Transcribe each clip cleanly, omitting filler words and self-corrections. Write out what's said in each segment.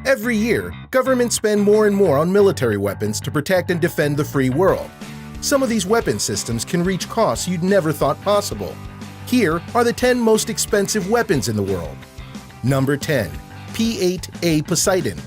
Every year, governments spend more and more on military weapons to protect and defend the free world. Some of these weapon systems can reach costs you'd never thought possible. Here are the 10 most expensive weapons in the world. Number 10. P-8A Poseidon.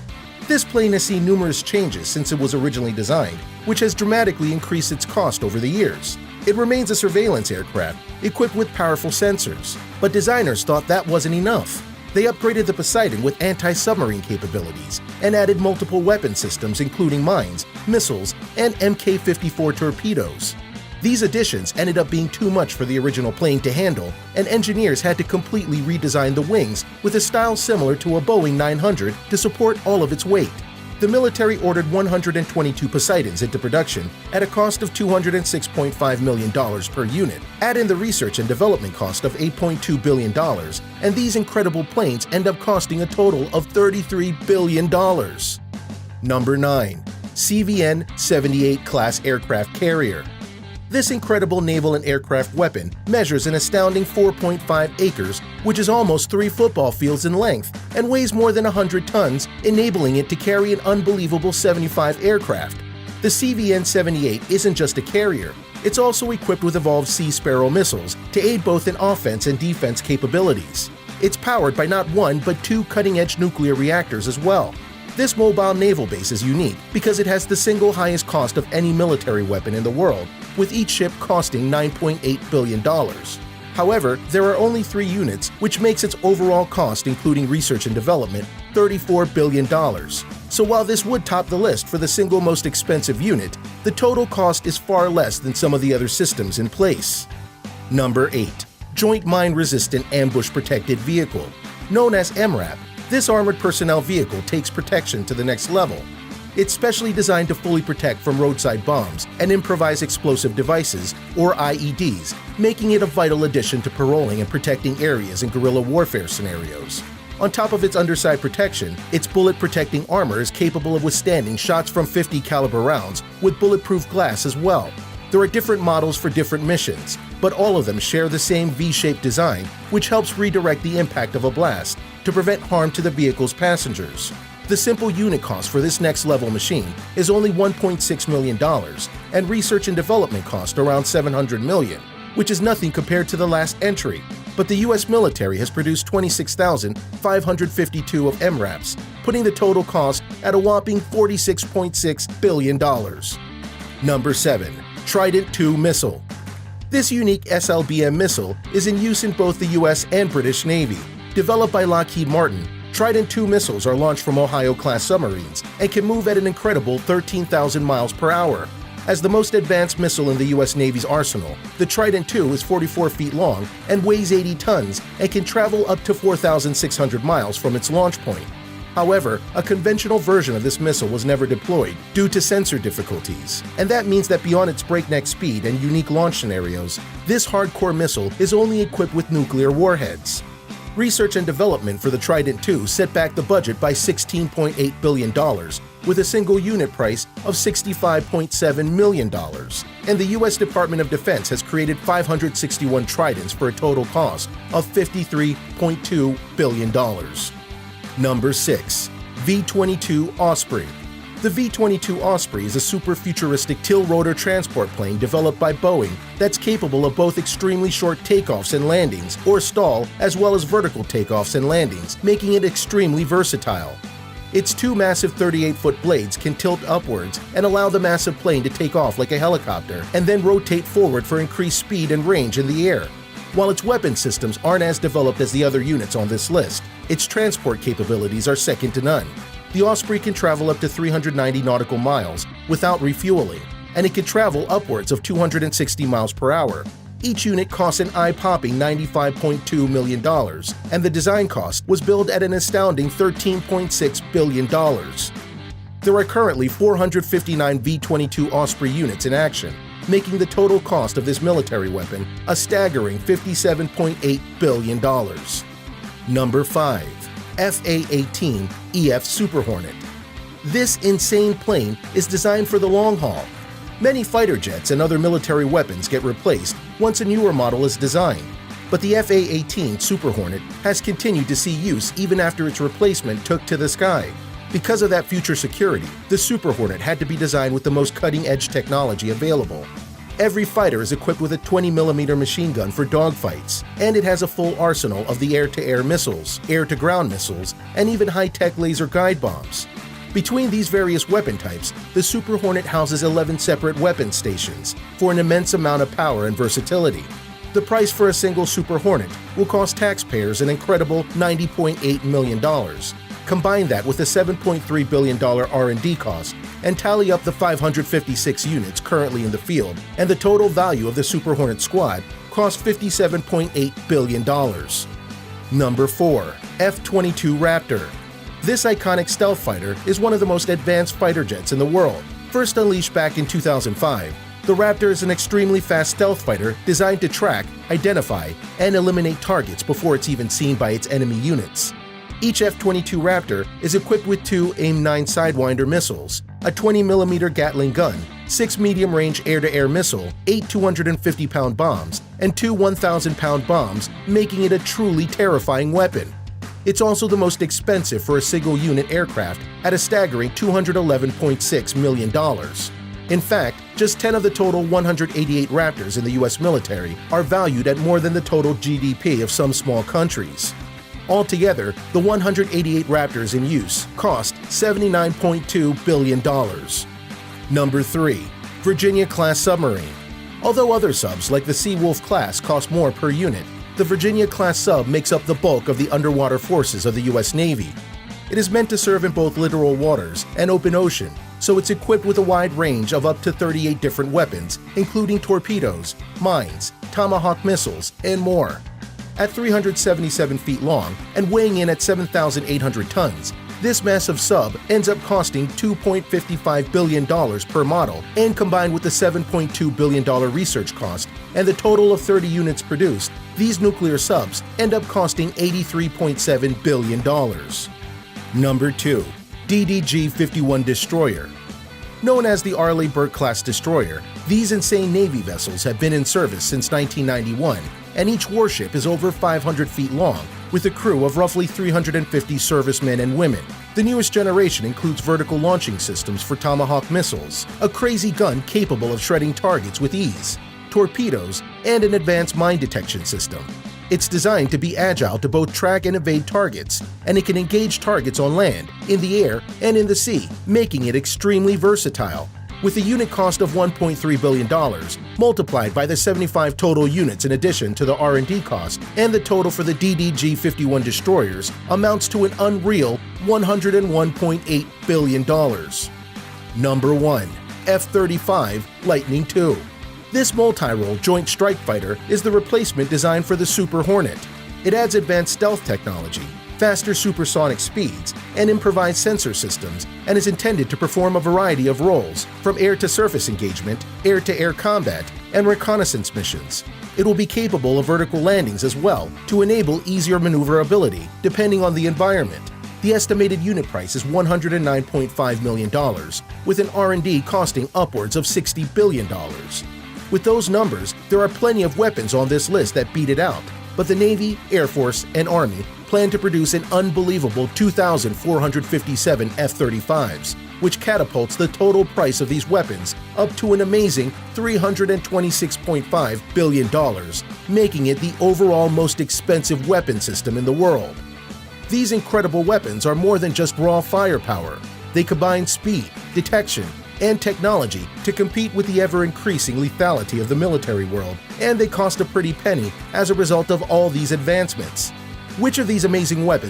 This plane has seen numerous changes since it was originally designed, which has dramatically increased its cost over the years. It remains a surveillance aircraft equipped with powerful sensors, but designers thought that wasn't enough. They upgraded the Poseidon with anti-submarine capabilities and added multiple weapon systems including mines, missiles, and Mk-54 torpedoes. These additions ended up being too much for the original plane to handle, and engineers had to completely redesign the wings with a style similar to a Boeing 900 to support all of its weight. The military ordered 122 Poseidons into production at a cost of $206.5 million per unit. Add in the research and development cost of $8.2 billion, and these incredible planes end up costing a total of $33 billion. Number 9. CVN-78 Class Aircraft Carrier. This incredible naval and aircraft weapon measures an astounding 4.5 acres, which is almost 3 football fields in length, and weighs more than 100 tons, enabling it to carry an unbelievable 75 aircraft. The CVN-78 isn't just a carrier, it's also equipped with evolved Sea Sparrow missiles to aid both in offense and defense capabilities. It's powered by not one but 2 cutting-edge nuclear reactors as well. This mobile naval base is unique because it has the single highest cost of any military weapon in the world, with each ship costing $9.8 billion. However, there are only 3 units, which makes its overall cost, including research and development, $34 billion. So while this would top the list for the single most expensive unit, the total cost is far less than some of the other systems in place. Number 8. Joint Mine Resistant Ambush Protected Vehicle. Known as MRAP, this armored personnel vehicle takes protection to the next level. It's specially designed to fully protect from roadside bombs and improvised explosive devices, or IEDs, making it a vital addition to patrolling and protecting areas in guerrilla warfare scenarios. On top of its underside protection, its bullet-protecting armor is capable of withstanding shots from .50 caliber rounds with bulletproof glass as well. There are different models for different missions, but all of them share the same V-shaped design, which helps redirect the impact of a blast to prevent harm to the vehicle's passengers. The simple unit cost for this next-level machine is only $1.6 million, and research and development cost around $700 million, which is nothing compared to the last entry. But the U.S. military has produced 26,552 of MRAPs, putting the total cost at a whopping $46.6 billion. Number 7. Trident II Missile. This unique SLBM missile is in use in both the U.S. and British Navy. Developed by Lockheed Martin, Trident II missiles are launched from Ohio-class submarines and can move at an incredible 13,000 miles per hour. As the most advanced missile in the U.S. Navy's arsenal, the Trident II is 44 feet long and weighs 80 tons and can travel up to 4,600 miles from its launch point. However, a conventional version of this missile was never deployed due to sensor difficulties, and that means that beyond its breakneck speed and unique launch scenarios, this hardcore missile is only equipped with nuclear warheads. Research and development for the Trident II set back the budget by $16.8 billion, with a single unit price of $65.7 million. And the U.S. Department of Defense has created 561 Tridents for a total cost of $53.2 billion. Number 6. V-22 Osprey. The V-22 Osprey is a super futuristic tilt-rotor transport plane developed by Boeing that's capable of both extremely short takeoffs and landings, or stall, as well as vertical takeoffs and landings, making it extremely versatile. Its 2 massive 38-foot blades can tilt upwards and allow the massive plane to take off like a helicopter and then rotate forward for increased speed and range in the air. While its weapon systems aren't as developed as the other units on this list, its transport capabilities are second to none. The Osprey can travel up to 390 nautical miles without refueling, and it can travel upwards of 260 miles per hour. Each unit costs an eye-popping $95.2 million, and the design cost was billed at an astounding $13.6 billion. There are currently 459 V-22 Osprey units in action, making the total cost of this military weapon a staggering $57.8 billion. Number 5. FA-18 EF Super Hornet. This insane plane is designed for the long haul. Many fighter jets and other military weapons get replaced once a newer model is designed, but the FA-18 Super Hornet has continued to see use even after its replacement took to the sky. Because of that future security, the Super Hornet had to be designed with the most cutting-edge technology available. Every fighter is equipped with a 20mm machine gun for dogfights, and it has a full arsenal of the air-to-air missiles, air-to-ground missiles, and even high-tech laser guide bombs. Between these various weapon types, the Super Hornet houses 11 separate weapon stations for an immense amount of power and versatility. The price for a single Super Hornet will cost taxpayers an incredible $90.8 million. Combine that with a $7.3 billion R&D cost, and tally up the 556 units currently in the field, and the total value of the Super Hornet squad cost $57.8 billion. Number 4. F-22 Raptor. This iconic stealth fighter is one of the most advanced fighter jets in the world. First unleashed back in 2005, the Raptor is an extremely fast stealth fighter designed to track, identify, and eliminate targets before it's even seen by its enemy units. Each F-22 Raptor is equipped with 2 AIM-9 Sidewinder missiles, a 20mm Gatling gun, 6 medium-range air-to-air missile, 8 250-pound bombs, and 2 1,000-pound bombs, making it a truly terrifying weapon. It's also the most expensive for a single-unit aircraft at a staggering $211.6 million. In fact, just 10 of the total 188 Raptors in the US military are valued at more than the total GDP of some small countries. Altogether, the 188 Raptors in use cost $79.2 billion. Number 3. Virginia-class submarine. Although other subs like the Seawolf class cost more per unit, the Virginia-class sub makes up the bulk of the underwater forces of the US Navy. It is meant to serve in both littoral waters and open ocean, so it's equipped with a wide range of up to 38 different weapons, including torpedoes, mines, Tomahawk missiles, and more. At 377 feet long and weighing in at 7,800 tons, this massive sub ends up costing $2.55 billion per model, and combined with the $7.2 billion research cost and the total of 30 units produced, these nuclear subs end up costing $83.7 billion. Number 2. DDG-51 Destroyer. Known as the Arleigh Burke-class destroyer, these insane Navy vessels have been in service since 1991, and each warship is over 500 feet long, with a crew of roughly 350 servicemen and women. The newest generation includes vertical launching systems for Tomahawk missiles, a crazy gun capable of shredding targets with ease, torpedoes, and an advanced mine detection system. It's designed to be agile to both track and evade targets, and it can engage targets on land, in the air, and in the sea, making it extremely versatile. With a unit cost of $1.3 billion, multiplied by the 75 total units in addition to the R&D cost, and the total for the DDG-51 destroyers amounts to an unreal $101.8 billion. Number 1. F-35 Lightning II. This multi-role Joint Strike Fighter is the replacement designed for the Super Hornet. It adds advanced stealth technology, faster supersonic speeds, and improvised sensor systems, and is intended to perform a variety of roles, from air-to-surface engagement, air-to-air combat, and reconnaissance missions. It will be capable of vertical landings as well to enable easier maneuverability depending on the environment. The estimated unit price is $109.5 million, with an R&D costing upwards of $60 billion. With those numbers, there are plenty of weapons on this list that beat it out, but the Navy, Air Force, and Army plan to produce an unbelievable 2,457 F-35s, which catapults the total price of these weapons up to an amazing $326.5 billion, making it the overall most expensive weapon system in the world. These incredible weapons are more than just raw firepower. They combine speed, detection, and technology to compete with the ever-increasing lethality of the military world, and they cost a pretty penny as a result of all these advancements. Which of these amazing weapons